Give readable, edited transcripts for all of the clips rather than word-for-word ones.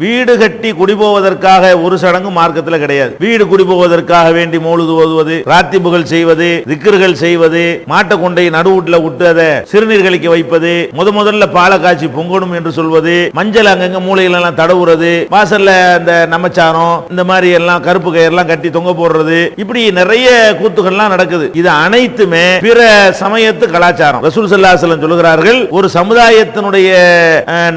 வீடு கட்டி குடிபோவதற்காக ஒரு சடங்கு மார்க்கத்தில் கிடையாது. வீடு குடிபோவதற்காக வேண்டி மௌலிது ஓதுவது, ராத்திபுகள் செய்வது, திக்ர்கள் செய்வது, மாட்டை கொண்டை நடுவுட்ல விட்டு அதை சிறுநீர் கழிக்க வைப்பது, முதல்ல பாலை காய்ச்சி பொங்கணும் என்று சொல்வது, மஞ்சள் அங்கங்க மூளையில எல்லாம் தடவுறது, வாசல்ல அந்த நமச்சாரம் இந்த மாதிரி எல்லாம் கருப்பு கயிறெல்லாம் கட்டி தொங்க போடுறது, இப்படி நிறைய கூத்துக்கள்லாம் நடக்குது. இது அனைத்துமே பிற சமயத்து கலாச்சாரம். ரசூல் ஸல்லல்லாஹு அலைஹி வஸல்லம் சொல்கிறார்கள், ஒரு சமுதாயத்தினுடைய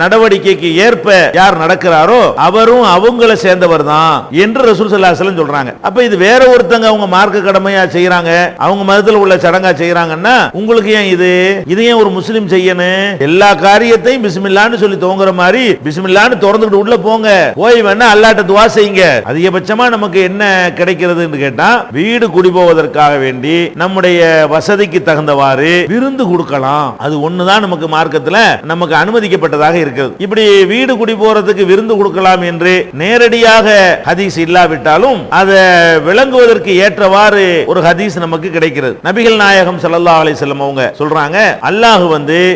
நடவடிக்கைக்கு ஏற்ப யார் நடக்கிறாரோ அவரும் அவங்கள சேர்ந்தவர் தான் என்று ரசூல் ஸல்லல்லாஹு அலைஹி வஸல்லம் சொல்றாங்க. அப்ப இது வேற ஒருத்தங்க அவங்க மார்க்க கடமையா செய்யறாங்க, அவங்க மதத்தில் உள்ள சடங்கா செய்யறாங்கன்னா உங்களுக்கு ஏன் இது ஏன் ஒரு முஸ்லிம் செய்யணும்? எல்லா காரியத்தையும் பிஸ்மில்லான்னு சொல்லி துவங்குற மாதிரி பிஸ்மில்லான்னு திறந்துட்டு உள்ள போங்க, போய் வேணா அல்லாஹ்ட்ட துஆ செய்யுங்க. அதிகபட்சமா நமக்கு என்ன கிடைக்கிறதுன்னு கேட்டா, வீடு குடிபோவதற்காக வேண்டி நம்முடைய வசதிக்கு தகுந்தவாறு விருந்து கொடுக்கலாம். அது ஒண்ணுதான் நமக்கு மார்க்கத்துல நமக்கு அனுமதிக்கப்பட்டதாக இருக்கிறது. இப்படி வீடு குடி போறதுக்கு விருந்து கொடுக்கலாம் என்று நேரடியாக ஹதீஸ் இல்லாவிட்டாலும் அதை விளங்குவதற்கு ஏற்றவாறு ஒரு ஹதீஸ் நமக்கு கிடைக்கிறது. நபிகள் நாயகம் ஸல்லல்லாஹு அலைஹி வஸல்லம் அவங்க சொல்றாங்க, அல்லாஹ்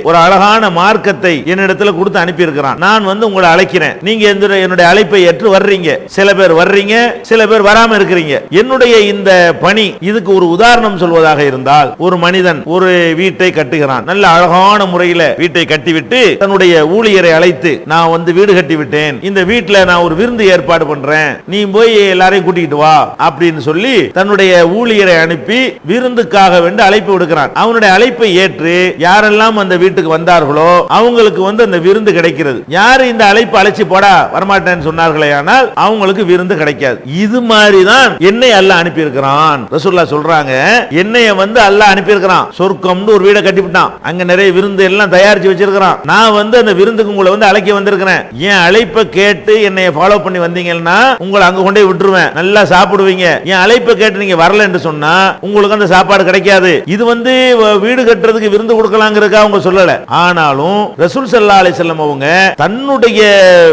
ஒரு அழகான மார்க்கத்தை என்னிடத்துல கொடுத்து அனுப்பி இருக்கிறான். நான் உங்களை அழைக்கிறேன், நீங்க என்னுடைய அழைப்பை ஏற்று வர்றீங்க. சில பேர் வர்றீங்க, சில பேர் வராம இருக்கிறீங்க. என்னுடைய இந்த பணி, இதுக்கு ஒரு உதாரணம் சொல்வதாக இருந்தால், ஒரு மனிதன் ஒரு வீட்டை கட்டுகிறான், நல்ல அழகான முறையில் வீட்டை கட்டிவிட்டு தன்னுடைய ஊழியரை அழைத்து, நான் வீடு கட்டி விட்டேன், இந்த வீட்டில் நான் ஒரு விருந்து ஏற்பாடு பண்றேன், நீ போய் எல்லாரையும் கூட்டிட்டு வா அப்படின்னு சொல்லி தன்னுடைய ஊழியரை அனுப்பி விருந்துக்காக வேண்டி அழைப்பு விடுக்கிறான். அவனுடைய அழைப்பை ஏற்று யாரெல்லாம் அந்த வீட்டுக்கு வந்தார்களோ அவங்களுக்கு அந்த விருந்து கிடைக்கிறது. யாரு இந்த அழைப்பு அழைச்சி போடா வரமாட்டேன்னு சொன்னார்களே ஆனால் அவங்களுக்கு விருந்து கிடைக்காது. இது மாதிரி தான் என்னை அல்லாஹ் அனுப்பி இருக்கிறான். ரசூலுல்லாஹ் சொல்றாங்க, என்னைய அல்லாஹ் அனுப்பி இருக்கிறான், சொர்க்கம்னு ஒரு வீடை கட்டிவிட்டான், அங்க நிறைய விருந்து எல்லாம் தயாரிச்சு வச்சிருக்கிறான். நான் அந்த விருந்துக்கு உங்களை அழைக்க வந்திருக்கிறேன். என் அழைப்பை கேட்டு என்னைய ஃபாலோ பண்ணி வந்தீங்கன்னா உங்களை அங்க கொண்டே விட்டுருவேன், நல்லா சாப்பிடுவீங்க. என் அழைப்பை கேட்டு நீங்க வரல என்று சொன்னா உங்களுக்கு அந்த சாப்பாடு கிடைக்காது. இது வீடு கட்டுறதுக்கு விருந்து கொடுக்கலாங்கிறதுக்காக அவங்க சொல்லல. ஆனாலும் ரசூல் ஸல்லல்லாஹு அலைஹி வஸல்லம் அவங்க தன்னுடைய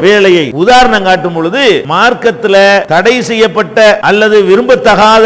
வேலையை உதாரணம் காட்டும் பொழுது மார்க்கத்தில் தடை செய்யப்பட்ட அல்லது விரும்பத்தகாத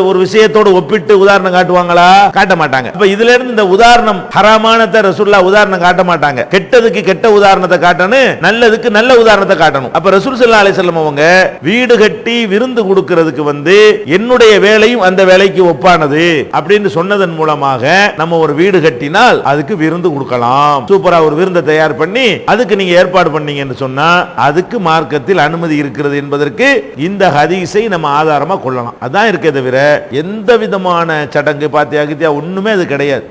ஒரு விஷயத்தோடு ஒப்பிட்டு உதாரணம் காட்டுவாங்களா? காட்ட மாட்டாங்க. அப்ப இதுல இருந்து இந்த உதாரணம் ஹராமானத ரசூலுல்லாஹ் உதாரணம் காட்ட மாட்டாங்க. கெட்டதுக்கு கெட்ட உதாரணத்தை காட்டணும், நல்லதுக்கு நல்ல உதாரணத்தை காட்டணும். அப்ப ரசூல் ஸல்லல்லாஹு அலைஹி வஸல்லம் அவங்க வீடு கட்டி விருந்து கொடுக்கிறதுக்கு என்னுடைய வேலையும் அந்த வேலைக்கு ஒப்பானது அப்படின்னு சொன்னதன் மூலமாக நம்ம ஒரு வீடு கட்டினால் அதுக்கு விருந்து கொடுக்கலாம். சூப்பரா ஒரு விருந்தை தயார் பண்ணி அதுக்கு நீங்க ஏற்பாடு பண்ணீங்கன்னு சொன்னா அதுக்கு மார்க்கத்தில் அனுமதி இருக்கிறது என்பதற்கு இந்த ஹதீஸை நம்ம ஆதாரமா கொள்ளலாம். அதான் இருக்கே தவிர எந்த விதமான சடங்கு பாத்தியா ஒண்ணுமே அது கிடையாது.